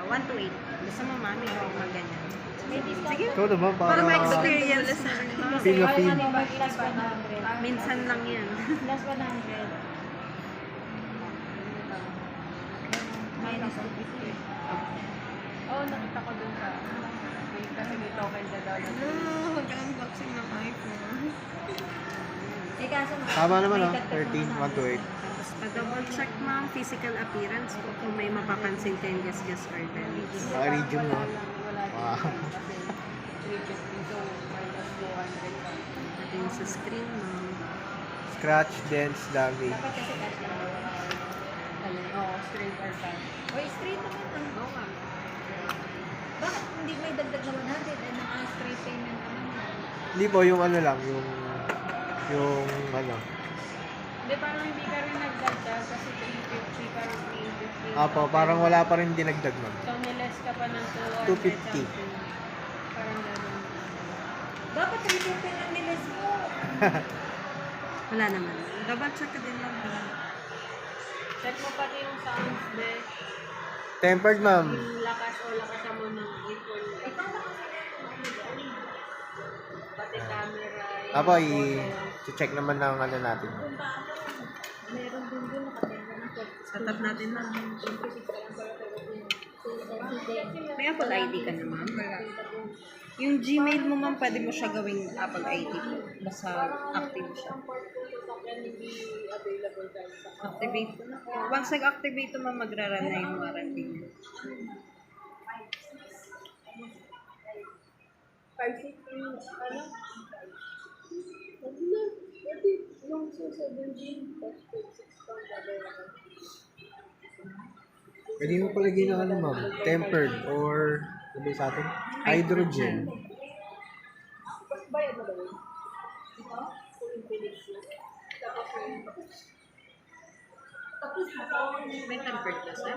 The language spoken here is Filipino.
1 to 8. Gusto mo, mami, o maganyan. Sige. Ito naman Para para ma-experience. Philippine. Plus 100. Minsan lang yan. Plus 100. Minus 250. Oo, nakita ko dun sa... Kasi may token na daw. Mag-unboxing ng iPhone. Eh kaso Tama naman 13, 1 to 8. Tapos pa-double check mo ang physical appearance po kung may mapapansin kayong gas-gas or damage. Naka-region mo. Wala din. Wow. Kasi 350 so minus 200. Ito yung sa screen mo. Scratch, dents, damage. dapat kasi cash lang. Ayun, oo, straight or time. Oy, straight naman ang. Oo nga. Bakit hindi may dagdag na 100 eh naka-straight payment naman? Hindi po, yung ano lang, yung ano. Hindi, parang hindi ka rin nagdagdag kasi 350, parang 350. Apo, parang wala pa rin dinagdag ma'am. So, niles ka pa ng 200 250. something. Parang gano'n. Dapat 350 lang niles mo. Wala naman. Double check ka din lang. Check mo pati yung sounds, de. Tempered ma'am. Yung lakas o lakasan mo ng equal. Pati camera. yung Apo, photo. i-check naman ng ano natin. Meron din doon nakatenda ng Setup natin lang. May Apple ID ka na, ma'am? Wala. Yung Gmail mo, ma'am, pwede mo siya gawing Apple ID po. Basta active siya. Activate ko na. Once nag-activate ito, ma'am, magra-run na yung warranty niya. Pwede mo palagay ng ano ma'am, tempered or sabi sa atin, hydrogen. May tempered ka, sir?